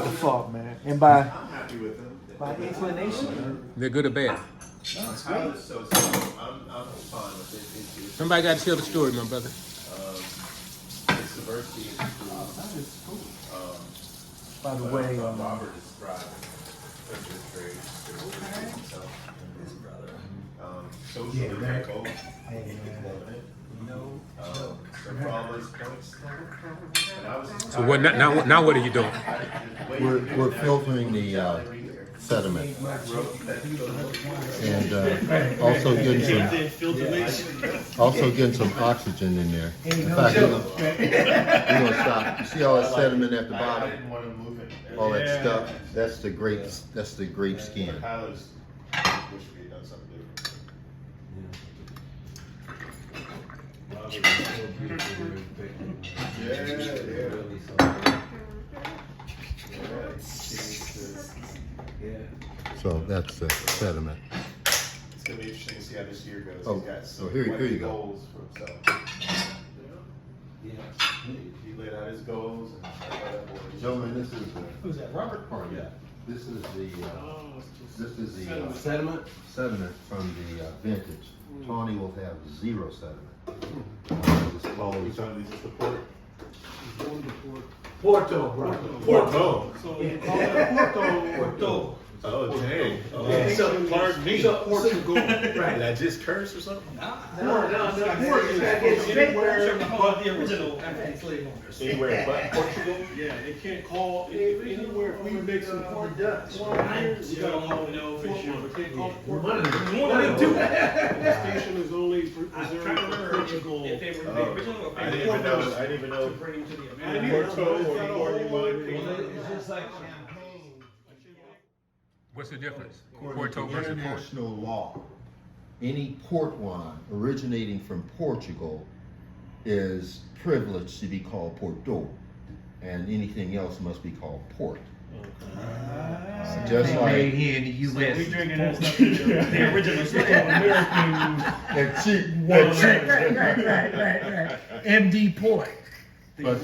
[SPEAKER 7] default, man, and by
[SPEAKER 4] I'm happy with them.
[SPEAKER 7] inclination, man.
[SPEAKER 2] They're good or bad.
[SPEAKER 4] So I'm fine with it.
[SPEAKER 2] Somebody got to tell the story, my brother.
[SPEAKER 4] It's diversity in school.
[SPEAKER 7] By the way,
[SPEAKER 4] Robert described trade. Socially, they're both loving it. For all those points. And I was
[SPEAKER 2] So what now what are you doing?
[SPEAKER 3] We're filtering the sediment and also getting some oxygen in there. In fact, we're gonna stop. You see all that sediment at the
[SPEAKER 4] I
[SPEAKER 3] bottom?
[SPEAKER 4] didn't want to move it.
[SPEAKER 3] All that stuff. That's the grape skin.
[SPEAKER 4] Pilots wish we had done something different.
[SPEAKER 3] So that's the sediment.
[SPEAKER 4] It's gonna be interesting to see how this year goes.
[SPEAKER 3] Oh,
[SPEAKER 4] He's got
[SPEAKER 3] so here you go.
[SPEAKER 4] goals for himself. He laid out his goals and
[SPEAKER 3] Gentlemen, this is
[SPEAKER 6] Who's that? Robert?
[SPEAKER 3] yeah. This is the
[SPEAKER 7] sediment.
[SPEAKER 3] sediment from the vintage. Tawny will have 0 sediment. It's closed.
[SPEAKER 7] Porto, bro.
[SPEAKER 4] Porto.
[SPEAKER 6] Porto.
[SPEAKER 4] Oh, dang. Oh, pardon me.
[SPEAKER 7] Portugal.
[SPEAKER 4] Did I just curse or something?
[SPEAKER 6] No. It's anywhere but the original African slave owners.
[SPEAKER 4] Anywhere but Portugal?
[SPEAKER 5] Yeah, they can't call anywhere if we make some Fort Dutch.
[SPEAKER 6] You don't know for sure.
[SPEAKER 5] They can't call it Fort
[SPEAKER 6] One
[SPEAKER 5] Dutch.
[SPEAKER 6] of the two.
[SPEAKER 5] The station is only
[SPEAKER 6] I'm
[SPEAKER 5] reserved
[SPEAKER 6] trying to
[SPEAKER 5] for
[SPEAKER 6] remember
[SPEAKER 5] Portugal.
[SPEAKER 6] if they were the original or
[SPEAKER 4] I
[SPEAKER 6] if they
[SPEAKER 4] didn't
[SPEAKER 6] were
[SPEAKER 4] even know.
[SPEAKER 6] to bring them to the
[SPEAKER 5] I
[SPEAKER 6] American.
[SPEAKER 5] knew
[SPEAKER 4] Porto
[SPEAKER 5] it's
[SPEAKER 4] or
[SPEAKER 5] got a whole
[SPEAKER 4] Portugal.
[SPEAKER 7] It's just like champagne.
[SPEAKER 2] What's the difference?
[SPEAKER 3] According
[SPEAKER 2] Porto
[SPEAKER 3] to
[SPEAKER 2] versus Port.
[SPEAKER 3] international law, any port wine originating from Portugal is privileged to be called Porto, and anything else must be called port. Just
[SPEAKER 7] Made
[SPEAKER 3] like
[SPEAKER 7] here in the U.S.
[SPEAKER 6] We drinking that stuff. The original slave
[SPEAKER 3] that cheap
[SPEAKER 7] Right. MD Port.
[SPEAKER 3] but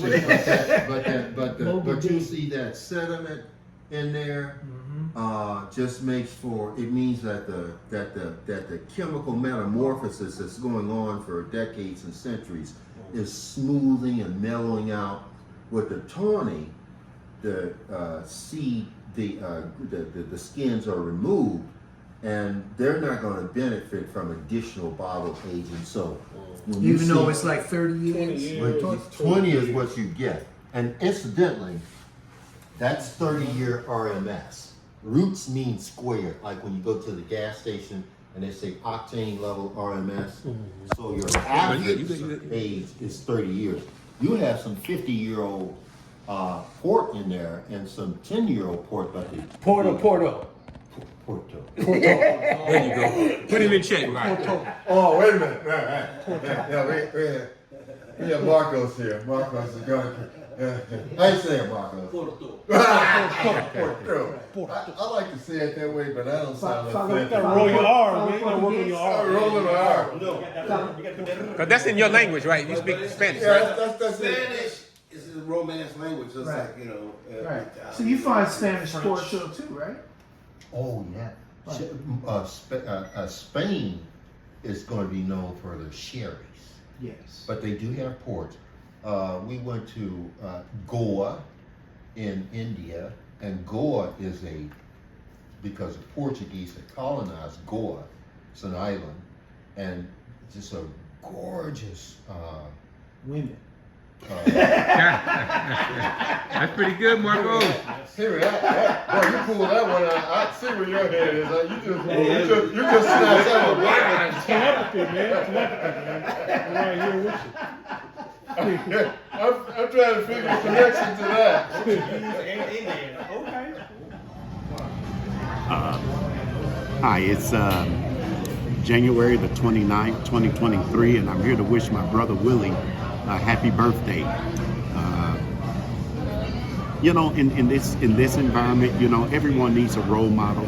[SPEAKER 3] you see that sediment in there. just makes for, it means that the chemical metamorphosis that's going on for decades and centuries is smoothing and mellowing out. With the tawny, the skins are removed, and they're not going to benefit from additional bottle aging. So when you
[SPEAKER 7] Even though it's like 30 years?
[SPEAKER 3] 20 is what you get. And incidentally, that's 30-year RMS. Roots mean squared, like when you go to the gas station and they say octane level RMS. So your average age is 30 years. You have some 50-year-old port in there and some 10-year-old port, but the
[SPEAKER 5] Porto.
[SPEAKER 2] There you go. Put him in check, right?
[SPEAKER 3] Oh, wait a minute. Right. Yeah, Marcos here. Marcos is going to. How you say it, Marcos? Porto. I like to say it that way, but I don't sound like
[SPEAKER 5] You gotta roll your R, man. You gotta work on your R.
[SPEAKER 3] Rolling my R.
[SPEAKER 2] Because that's in your language, right? You speak Spanish,
[SPEAKER 3] Yeah,
[SPEAKER 2] right?
[SPEAKER 3] that's it.
[SPEAKER 8] Spanish is a Romance language, just
[SPEAKER 7] Right.
[SPEAKER 8] like, you know.
[SPEAKER 7] Right. So you find Spanish sports show too, right?
[SPEAKER 3] Oh, yeah. Spain is going to be known for their sherries,
[SPEAKER 7] Yes.
[SPEAKER 3] but they do have ports. We went to Goa in India, and Goa is because the Portuguese had colonized Goa. It's an island, and just a gorgeous
[SPEAKER 7] Women.
[SPEAKER 2] That's pretty good, Marco.
[SPEAKER 3] Siri, boy, you pulled that one out. I see where your head is. You just snatched that one right.
[SPEAKER 5] Telepathy, man. I'm right here with you.
[SPEAKER 3] I'm trying to figure the connection to that.
[SPEAKER 5] Okay.
[SPEAKER 9] Hi, it's January the 29th, 2023, and I'm here to wish my brother Willie a happy birthday. You know, in this environment, you know, everyone needs a role model.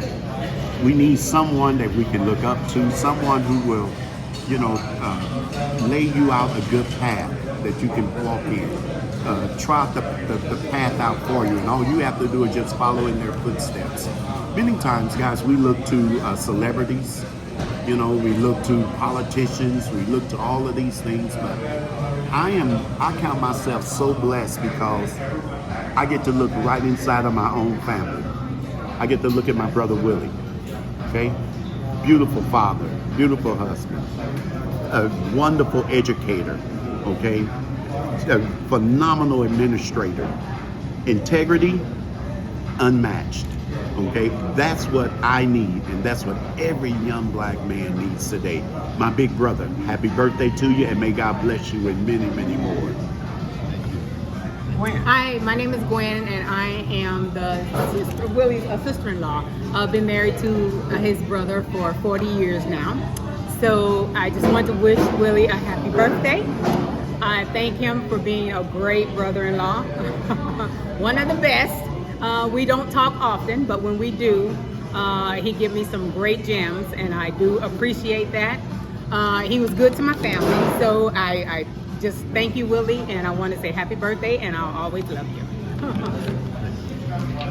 [SPEAKER 9] We need someone that we can look up to, someone who will, you know, lay you out a good path that you can walk in. Trot the path out for you, and all you have to do is just follow in their footsteps. Many times, guys, we look to celebrities, you know, we look to politicians, we look to all of these things, but I count myself so blessed because I get to look right inside of my own family. I get to look at my brother Willie, okay? Beautiful father, beautiful husband, a wonderful educator, okay? A phenomenal administrator, integrity unmatched, okay? That's what I need, and that's what every young black man needs today. My big brother, happy birthday to you, and may God bless you with many, many more.
[SPEAKER 10] Hi, my name is Gwen, and I am Willie's sister-in-law. I've been married to his brother for 40 years now. So I just want to wish Willie a happy birthday. I thank him for being a great brother-in-law, one of the best. We don't talk often, but when we do, he gives me some great gems, and I do appreciate that. He was good to my family, so I just thank you, Willie, and I want to say happy birthday, and I'll always love you.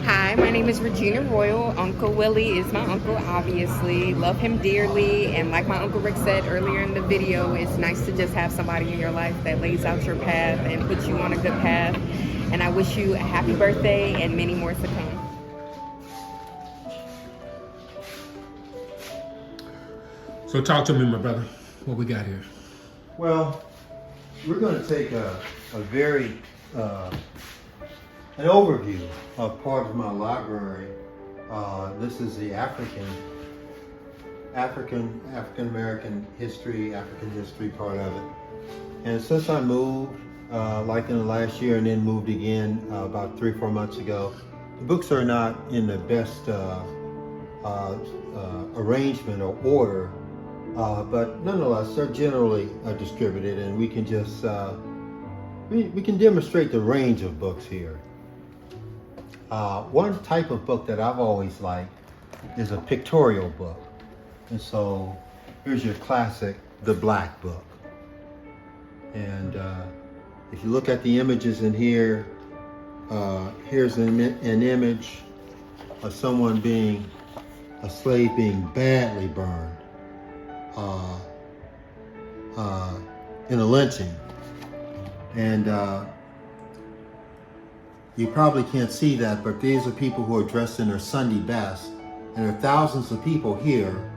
[SPEAKER 11] Hi, my name is Regina Royal. Uncle Willie is my uncle, obviously. Love him dearly, and like my Uncle Rick said earlier in the video, it's nice to just have somebody in your life that lays out your path and puts you on a good path. And I wish you a happy birthday and many more to come.
[SPEAKER 2] So talk to me, my brother. What we got here?
[SPEAKER 3] Well, we're going to take a very an overview of part of my library. This is the African American history, African history part of it. And since I moved, like in the last year, and then moved again about 3 or 4 months ago, the books are not in the best arrangement or order. But nonetheless, they're generally distributed, and we can just we can demonstrate the range of books here. One type of book that I've always liked is a pictorial book, and so here's your classic, the Black Book. And if you look at the images in here, here's an image of someone a slave being badly burned in a lynching. And you probably can't see that, but these are people who are dressed in their Sunday best, and there are thousands of people here,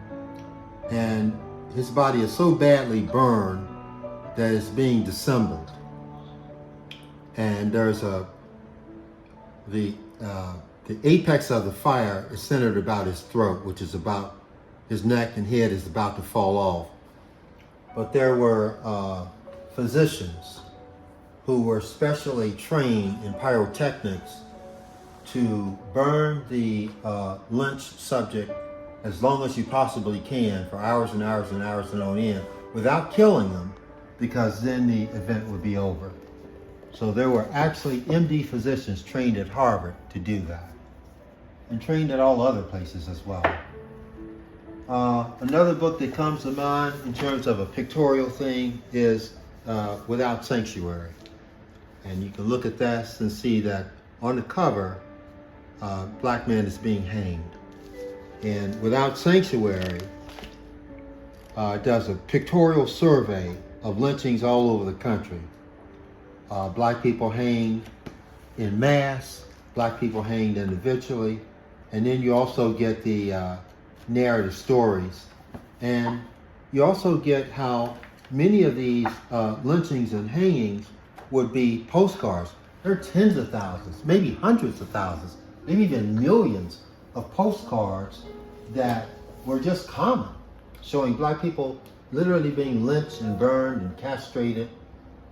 [SPEAKER 3] and his body is so badly burned that it's being dissembled. And there's the apex of the fire is centered about his throat, which is about his neck and head is about to fall off. But there were physicians who were specially trained in pyrotechnics to burn the lynched subject as long as you possibly can for hours and hours and hours and on end without killing them, because then the event would be over. So there were actually MD physicians trained at Harvard to do that, and trained at all other places as well. Another book that comes to mind in terms of a pictorial thing is Without Sanctuary. And you can look at that and see that on the cover, black man is being hanged. And Without Sanctuary does a pictorial survey of lynchings all over the country. Black people hanged in mass, black people hanged individually, and then you also get the narrative stories. And you also get how many of these lynchings and hangings would be postcards. There are tens of thousands, maybe hundreds of thousands, maybe even millions of postcards that were just common, showing black people literally being lynched and burned and castrated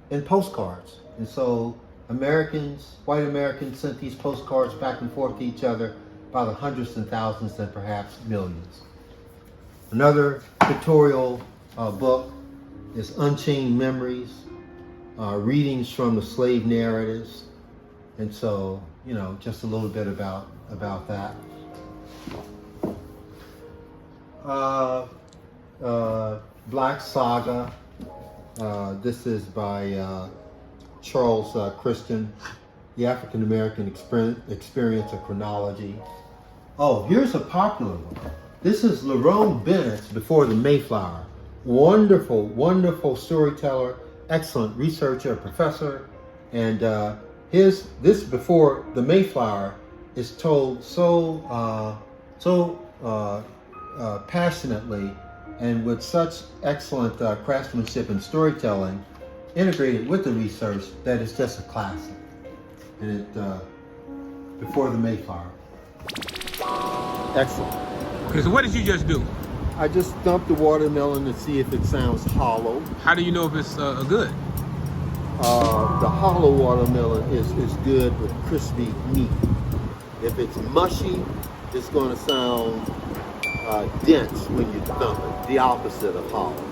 [SPEAKER 3] in postcards. And so Americans, white Americans, sent these postcards back and forth to each other by the hundreds and thousands and perhaps millions. Another pictorial book is Unchained Memories, readings from the slave narratives. And so, you know, just a little bit about that. Black Saga. This is by Charles Christian, The African American Experience of Chronology. Oh, here's a popular one. This is Lerone Bennett's Before the Mayflower. Wonderful, wonderful storyteller, excellent researcher, professor, and this Before the Mayflower is told so passionately and with such excellent craftsmanship and storytelling, integrated with the research, that it's just a classic. And it Before the Mayflower. Excellent.
[SPEAKER 2] Okay, so what did you just do?
[SPEAKER 3] I just thumped the watermelon to see if it sounds hollow.
[SPEAKER 2] How do you know if it's good?
[SPEAKER 3] The hollow watermelon is good with crispy meat. If it's mushy, it's going to sound dense when you thump it, the opposite of hollow.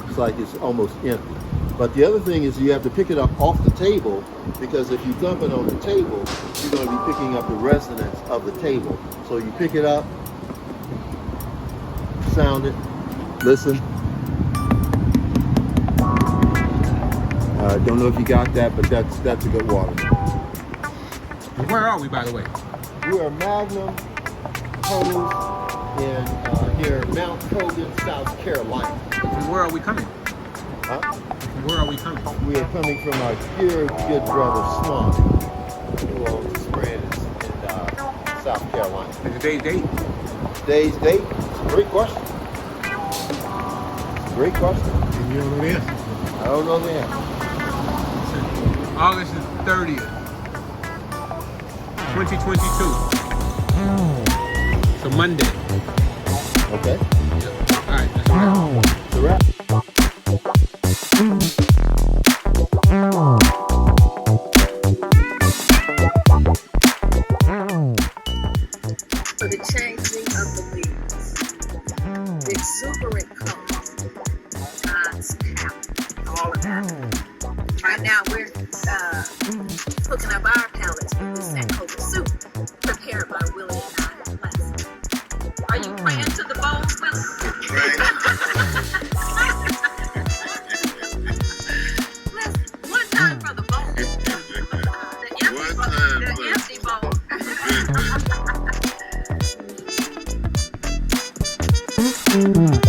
[SPEAKER 3] It's like it's almost empty. But the other thing is you have to pick it up off the table, because if you thump it on the table, you're going to be picking up the resonance of the table. So you pick it up, sound it, listen. Don't know if you got that, but that's a good watermelon.
[SPEAKER 2] Where are we, by the way?
[SPEAKER 3] We are Magnum Produce in here, Mount Cogan, South Carolina.
[SPEAKER 2] From where are we coming?
[SPEAKER 3] Huh?
[SPEAKER 2] From where are we coming?
[SPEAKER 3] We are coming from our dear good brother Swan, who owns this brand in South Carolina.
[SPEAKER 2] Is today's date?
[SPEAKER 3] Today's date? It's a great question. Great question.
[SPEAKER 2] You don't know the answer.
[SPEAKER 3] I don't know the answer.
[SPEAKER 2] August 30th, 2022. So Monday.
[SPEAKER 3] Okay.
[SPEAKER 2] Yep. All right, that's all right.
[SPEAKER 3] It's a wrap.
[SPEAKER 12] For the changing of the leaves, the exuberant colors, God's palette, all of that. Right now we're cooking up our palettes with this Sankofa soup prepared by Willie and I class. Are you praying to the bowls, Willie? One time for the bowl. The empty bowl. Bye.